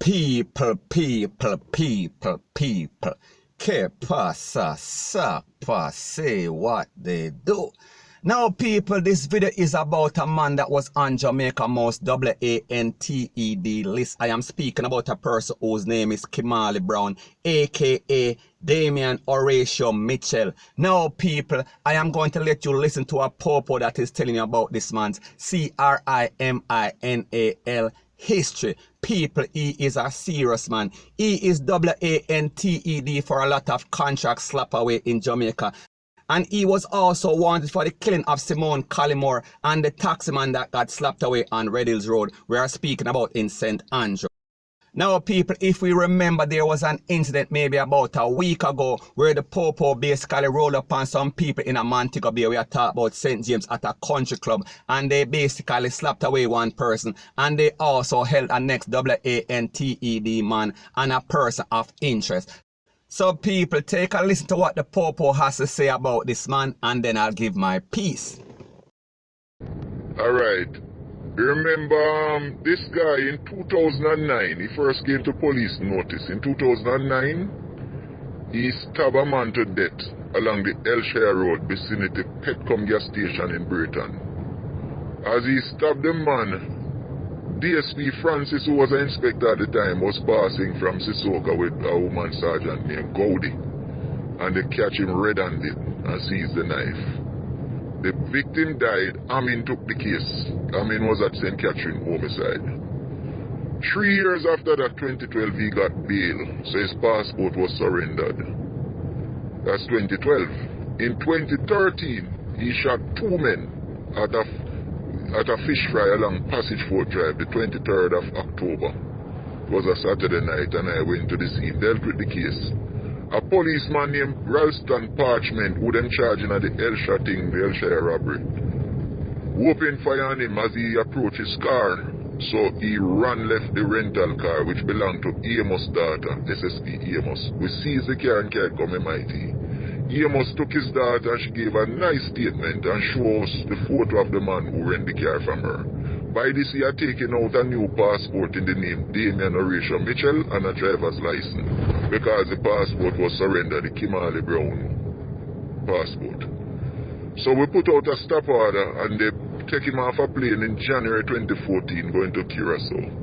People. Que pasa, sapa, say what they do. Now, people, this video is about a man that was on Jamaica Most WANTED list. I am speaking about a person whose name is Kimali Brown, aka Damian Horatio Mitchell. Now, people, I am going to let you listen to a popo that is telling you about this man's CRIMINAL history. People, he is a serious man. He is WANTED for a lot of contracts slap away in Jamaica. And he was also wanted for the killing of Simone Collymore and the taximan that got slapped away on Red Hills Road, we are speaking about in St. Andrew. Now, people, if we remember, there was an incident maybe about a week ago where the popo basically rolled up on some people in a Montego Bay. We are talking about St. James at a country club, and they basically slapped away one person, and they also held a next WANTED man and a person of interest. So, people, take a listen to what the popo has to say about this man, and then I'll give my piece. All right. Remember this guy in 2009, he first came to police notice. In 2009, he stabbed a man to death along the Elshire Road vicinity Petcom gas station in Britain. As he stabbed the man, DSP Francis, who was an inspector at the time, was passing from Sissoko with a woman sergeant named Gowdy, and they catch him red-handed and seize the knife. The victim died. Amin took the case. Amin was at St. Catherine homicide. 3 years after that, 2012, he got bail, so his passport was surrendered. That's 2012. In 2013, he shot 2 men at a fish fry along Passage Fort Drive, the 23rd of October. It was a Saturday night, and I went to the scene, dealt with the case. A policeman named Ralston Parchment, who them charging at the Elshire robbery, opened fire on him as he approached his car. So he left the rental car, which belonged to Amos' daughter, SSP Amos. We seized the car and carried come MIT. Amos took his daughter and she gave a nice statement and showed us the photo of the man who rent the car from her. By this, he had taken out a new passport in the name Damian Horatio Mitchell and a driver's license, because the passport was surrendered, the Kimali Brown passport. So we put out a stop order and they take him off a plane in January 2014 going to Curacao.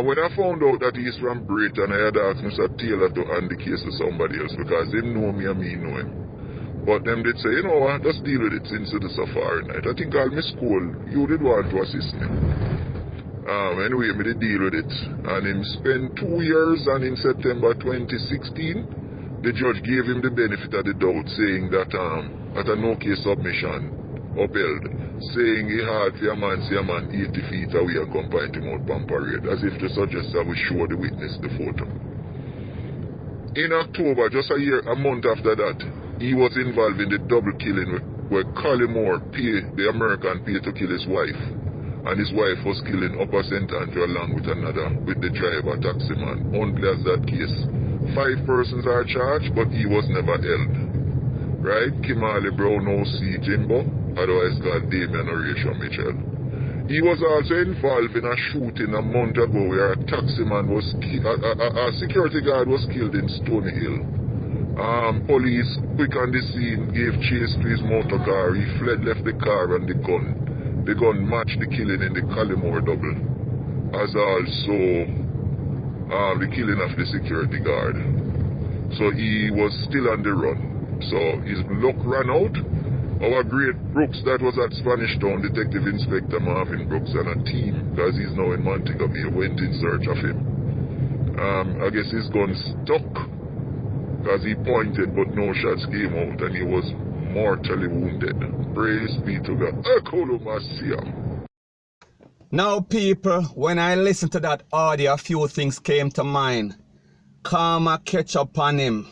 When I found out that he's from Britain, I had asked Mr. Taylor to hand the case to somebody else because they know me and me know him. But them did say, you know what, just deal with it since it's a safari night. I think I'll miss school. You did want to assist me. Anyway, me did deal with it. And him spent 2 years, and in September 2016, the judge gave him the benefit of the doubt, saying that at a no-case submission upheld, saying he had for a man, see a man 80 feet away and come point him out on parade, as if to suggest that we show the witness the photo. In October, just a month after that, he was involved in the double killing where Collymore paid, the American paid to kill his wife. And his wife was killed in Upper St. Andrew along with the driver, taximan. Only as that case. 5 persons are charged, but he was never held. Right? Kimali Brown O.C. Jimbo, otherwise called Damian Horatio Mitchell. He was also involved in a shooting a month ago where a taximan was killed, a security guard was killed in Stony Hill. Police, quick on the scene, gave chase to his motor car. He fled, left the car and the gun. The gun matched the killing in the Collymore double, as also the killing of the security guard. So he was still on the run. So his luck ran out. Our great Brooks, that was at Spanish Town, Detective Inspector Marvin Brooks and a team, because he's now in Montego Bay, went in search of him. I guess his gun stuck, because he pointed but no shots came out and he was mortally wounded. Praise be to God. Now, people, when I listened to that audio, a few things came to mind. Karma catch up on him.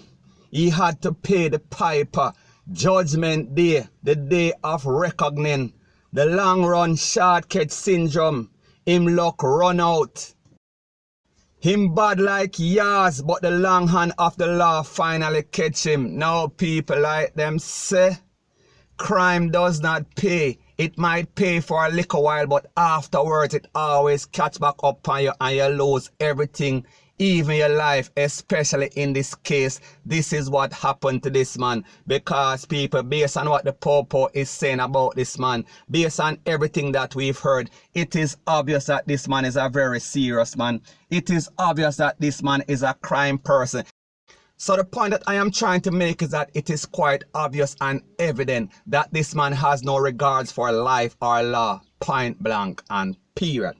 He had to pay the piper. Judgment Day, the day of reckoning. The long run shortcut syndrome. Him luck run out. Him bad like yours, but the long hand of the law finally catch him. Now people like them say, crime does not pay. It might pay for a little while, but afterwards it always catch back up on you and you lose everything, even your life. Especially in this case, this is what happened to this man, because people, based on what the Popo is saying about this man, based on everything that we've heard, it is obvious that this man is a very serious man. It is obvious that this man is a crime person. So the point that I am trying to make is that it is quite obvious and evident that this man has no regards for life or law, point blank and period.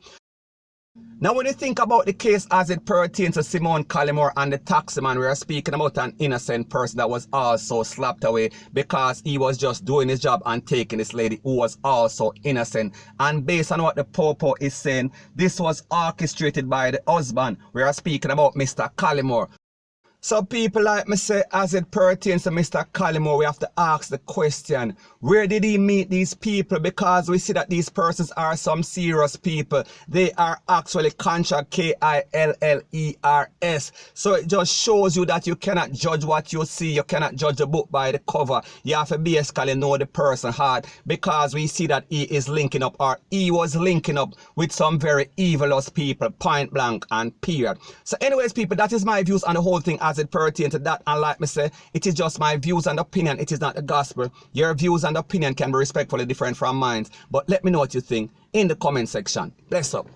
Now, when you think about the case as it pertains to Simone Collymore and the taxi man, we are speaking about an innocent person that was also slapped away because he was just doing his job and taking this lady who was also innocent. And based on what the Popo is saying, this was orchestrated by the husband. We are speaking about Mr. Collymore. So people, like me say, as it pertains to Mr. Collymore, we have to ask the question, where did he meet these people? Because we see that these persons are some serious people. They are actually contract KILLERS. So it just shows you that you cannot judge what you see. You cannot judge a book by the cover. You have to basically know the person hard, because we see that he is linking up, or he was linking up with some very evilous people, point blank and period. So anyways, people, that is my views on the whole thing as it pertains to that. And like me say, it is just my views and opinion. It is not the gospel. Your views and opinion can be respectfully different from mine, but let me know what you think in the comment section. Bless up.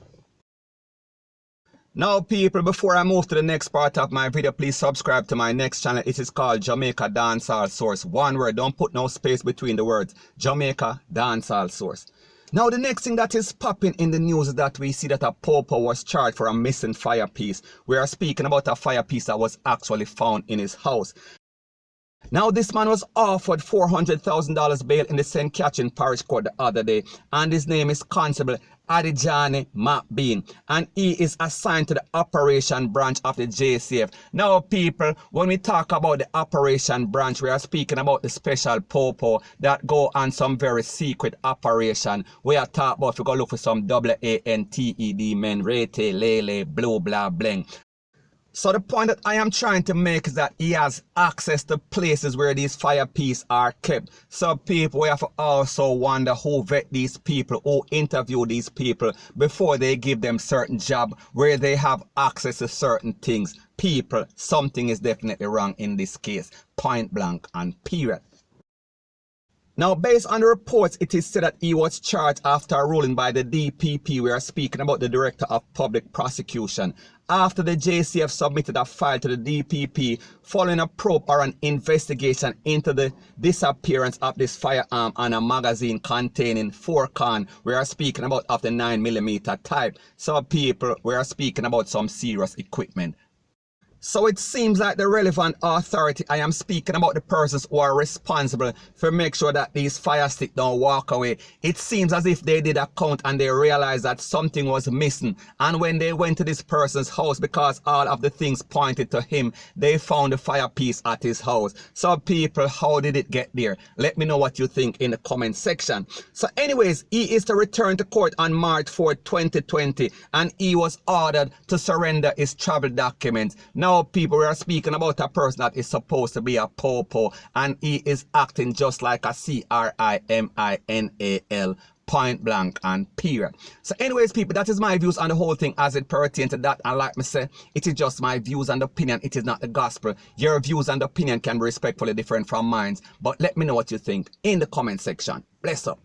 Now people, before I move to the next part of my video, please subscribe to my next channel. It is called Jamaica Dancehall Source. One word, don't put no space between the words. Jamaica Dancehall Source. Now the next thing that is popping in the news is that we see that a Popo was charged for a missing fire piece. We are speaking about a fire piece that was actually found in his house. Now this man was offered $400,000 bail in the St. Catherine Parish Court the other day, and his name is Constable Adijani McBean, and he is assigned to the operation branch of the JCF. Now people, when we talk about the operation branch, we are speaking about the special Popo that go on some very secret operation. We are talking about if we go look for some ANTED men, rete, lele, blue, blah, bling. So the point that I am trying to make is that he has access to places where these fire pieces are kept. So people, we have to also wonder who vet these people, who interview these people before they give them certain job where they have access to certain things. People, something is definitely wrong in this case. Point blank and period. Now, based on the reports, it is said that he was charged after a ruling by the DPP. We are speaking about the Director of Public Prosecution. After the JCF submitted a file to the DPP following a probe or an investigation into the disappearance of this firearm and a magazine containing 4 can. We are speaking about of the 9mm type. So people, we are speaking about some serious equipment. So it seems like the relevant authority, I am speaking about the persons who are responsible for make sure that these fire sticks don't walk away. It seems as if they did a count and they realized that something was missing. And when they went to this person's house, because all of the things pointed to him, they found the fire piece at his house. So people, how did it get there? Let me know what you think in the comment section. So anyways, he is to return to court on March 4, 2020, and he was ordered to surrender his travel documents. Now people, we are speaking about a person that is supposed to be a Popo, and he is acting just like a CRIMINAL, point blank and period. So anyways people, that is my views on the whole thing as it pertains to that. And like me say, it is just my views and opinion. It is not the gospel. Your views and opinion can be respectfully different from mine, but let me know what you think in the comment section. Bless up.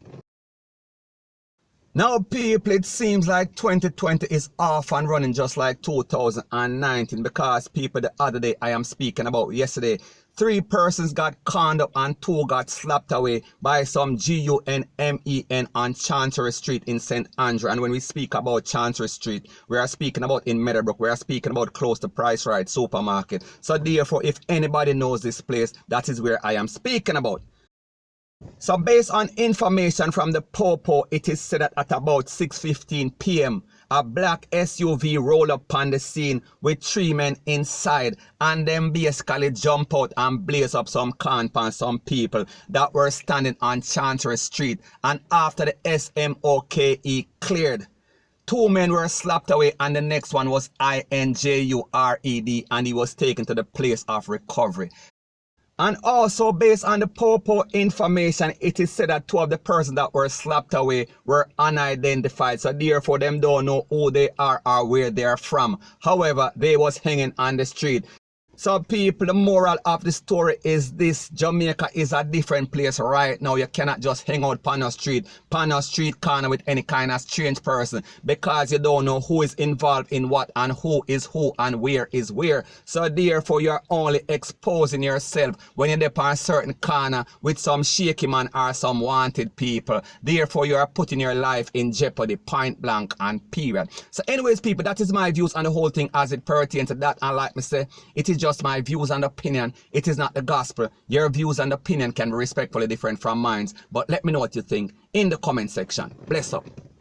Now people, it seems like 2020 is off and running just like 2019, because people, the other day I am speaking about yesterday, 3 persons got conned up and 2 got slapped away by some GUNMEN on Chancery Street in St. Andrew. And when we speak about Chancery Street, we are speaking about in Meadowbrook, we are speaking about close to Price Right Supermarket. So therefore, if anybody knows this place, that is where I am speaking about. So based on information from the Popo, it is said that at about 6:15 p.m. a black SUV rolled up on the scene with 3 men inside, and them basically jump out and blaze up some can pan some people that were standing on Chancery Street. And after the SMOKE cleared, 2 men were slapped away, and the next one was INJURED, and he was taken to the place of recovery. And also, based on the Popo information, it is said that 2 of the persons that were slapped away were unidentified. So therefore, them don't know who they are or where they are from. However, they was hanging on the street. So people, the moral of the story is this: Jamaica is a different place right now. You cannot just hang out on a street corner with any kind of strange person, because you don't know who is involved in what and who is who and where is where. So therefore, you're only exposing yourself when you're on a certain corner with some shaky man or some wanted people. Therefore, you are putting your life in jeopardy, point blank and period. So anyways, people, that is my views on the whole thing as it pertains to that. And like me say, it is just my views and opinion. It is not the gospel. Your views and opinion can be respectfully different from mine, but let me know what you think in the comment section. Bless up.